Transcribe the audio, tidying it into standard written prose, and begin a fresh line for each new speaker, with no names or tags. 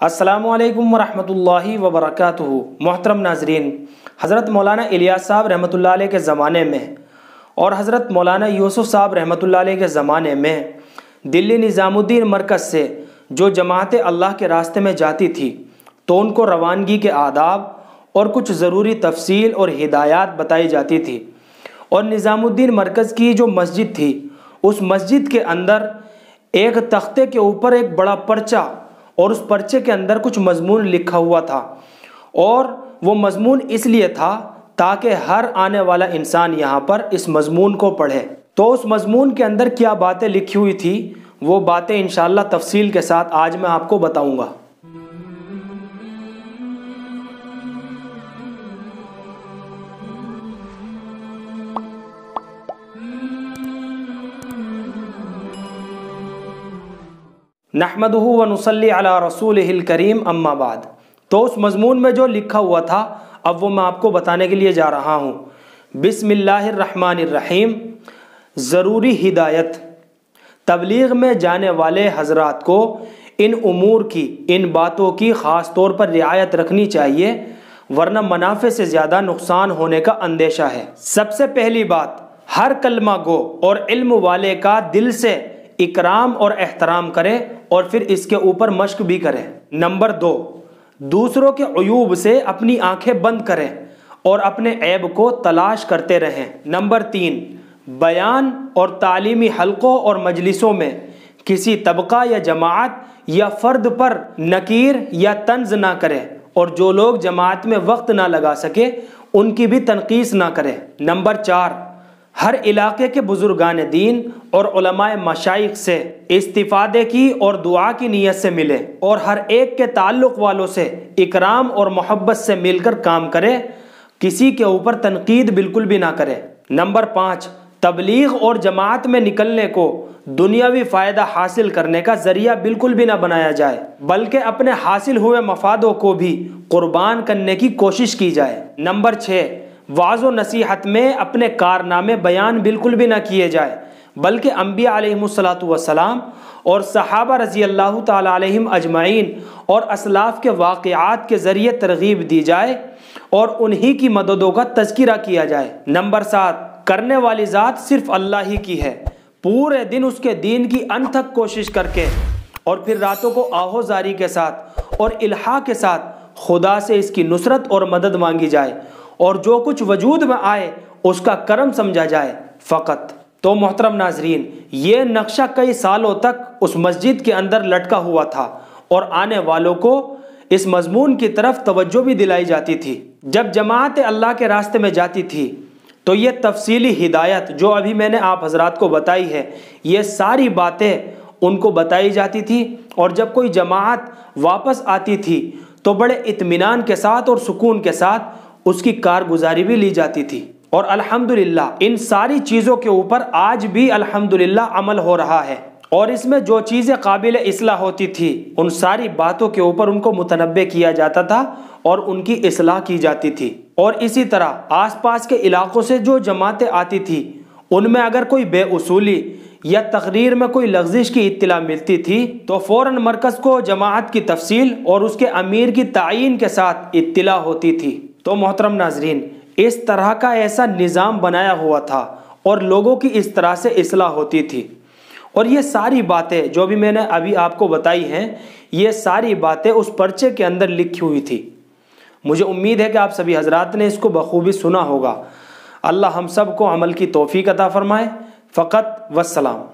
السلام علیکم ورحمۃ اللہ وبرکاتہ۔ محترم ناظرین، حضرت مولانا الیاس صاحب رحمۃ اللہ علیہ کے زمانے میں اور حضرت مولانا یوسف صاحب رحمۃ اللہ علیہ کے زمانے میں دلی نظام الدین مرکز سے جو جماعتیں اللہ کے راستے میں جاتی تھی تو ان کو روانگی کے آداب اور کچھ ضروری تفصیل اور ہدایات بتائی جاتی تھی، اور نظام الدین مرکز کی جو مسجد تھی اس مسجد کے اندر ایک تختے کے اوپر ایک بڑا پرچہ اور اس پرچے کے اندر کچھ مضمون لکھا ہوا تھا، اور وہ مضمون اس لیے تھا تاکہ ہر آنے والا انسان یہاں پر اس مضمون کو پڑھے۔ تو اس مضمون کے اندر کیا باتیں لکھی ہوئی تھی وہ باتیں انشاءاللہ تفصیل کے ساتھ آج میں آپ کو بتاؤں گا۔ نحمدہ ونصلی علی رسولہ الکریم، اما بعد۔ تو اس مضمون میں جو لکھا ہوا تھا اب وہ میں آپ کو بتانے کے لیے جا رہا ہوں۔ بسم اللہ الرحمن الرحیم۔ ضروری ہدایت: تبلیغ میں جانے والے حضرات کو ان امور کی، ان باتوں کی خاص طور پر رعایت رکھنی چاہیے، ورنہ منافع سے زیادہ نقصان ہونے کا اندیشہ ہے۔ سب سے پہلی بات، ہر کلمہ گو اور علم والے کا دل سے اکرام اور احترام کرے اور پھر اس کے اوپر مشق بھی کرے۔ نمبر 2، دوسروں کے عیوب سے اپنی آنکھیں بند کریں اور اپنے عیب کو تلاش کرتے رہیں۔ نمبر 3، بیان اور تعلیمی حلقوں اور مجلسوں میں کسی طبقہ یا جماعت یا فرد پر نکیر یا طنز نہ کرے، اور جو لوگ جماعت میں وقت نہ لگا سکے ان کی بھی تنقیص نہ کرے۔ نمبر 4، ہر علاقے کے بزرگان دین اور علماء مشائخ سے استفادے کی اور دعا کی نیت سے ملے، اور ہر ایک کے تعلق والوں سے اکرام اور محبت سے مل کر کام کرے، کسی کے اوپر تنقید بالکل بھی نہ کرے۔ نمبر 5، تبلیغ اور جماعت میں نکلنے کو دنیاوی فائدہ حاصل کرنے کا ذریعہ بالکل بھی نہ بنایا جائے، بلکہ اپنے حاصل ہوئے مفادوں کو بھی قربان کرنے کی کوشش کی جائے۔ نمبر 6، وعظ و نصیحت میں اپنے کارنامے بیان بالکل بھی نہ کیے جائے، بلکہ انبیاء علیہم السلام اور صحابہ رضی اللہ تعالی علیہم اجمعین اور اسلاف کے واقعات کے ذریعے ترغیب دی جائے اور انہی کی مددوں کا تذکرہ کیا جائے۔ نمبر 7، کرنے والی ذات صرف اللہ ہی کی ہے، پورے دن اس کے دین کی انتھک کوشش کر کے اور پھر راتوں کو آہوزاری کے ساتھ اور الحاح کے ساتھ خدا سے اس کی نصرت اور مدد مانگی جائے، اور جو کچھ وجود میں آئے اس کا کرم سمجھا جائے فقط۔ تو محترم ناظرین، یہ نقشہ کئی سالوں تک اس مسجد کے اندر لٹکا ہوا تھا اور آنے والوں کو اس مضمون کی طرف توجہ بھی دلائی جاتی تھی۔ جب جماعت اللہ کے راستے میں جاتی تھی تو یہ تفصیلی ہدایت جو ابھی میں نے آپ حضرات کو بتائی ہے، یہ ساری باتیں ان کو بتائی جاتی تھی، اور جب کوئی جماعت واپس آتی تھی تو بڑے اطمینان کے ساتھ اور سکون کے ساتھ اس کی کارگزاری بھی لی جاتی تھی، اور الحمدللہ ان ساری چیزوں کے اوپر آج بھی الحمدللہ عمل ہو رہا ہے، اور اس میں جو چیزیں قابل اصلاح ہوتی تھی ان ساری باتوں کے اوپر ان کو متنبہ کیا جاتا تھا اور ان کی اصلاح کی جاتی تھی۔ اور اسی طرح آس پاس کے علاقوں سے جو جماعتیں آتی تھی ان میں اگر کوئی بے اصولی یا تقریر میں کوئی لغزش کی اطلاع ملتی تھی تو فوراً مرکز کو جماعت کی تفصیل اور اس کے امیر کی تعیین کے ساتھ اطلاع ہوتی تھی۔ تو محترم ناظرین، اس طرح کا ایسا نظام بنایا ہوا تھا اور لوگوں کی اس طرح سے اصلاح ہوتی تھی، اور یہ ساری باتیں جو بھی میں نے ابھی آپ کو بتائی ہیں یہ ساری باتیں اس پرچے کے اندر لکھی ہوئی تھی۔ مجھے امید ہے کہ آپ سبھی حضرات نے اس کو بخوبی سنا ہوگا۔ اللہ ہم سب کو عمل کی توفیق عطا فرمائے۔ فقط والسلام۔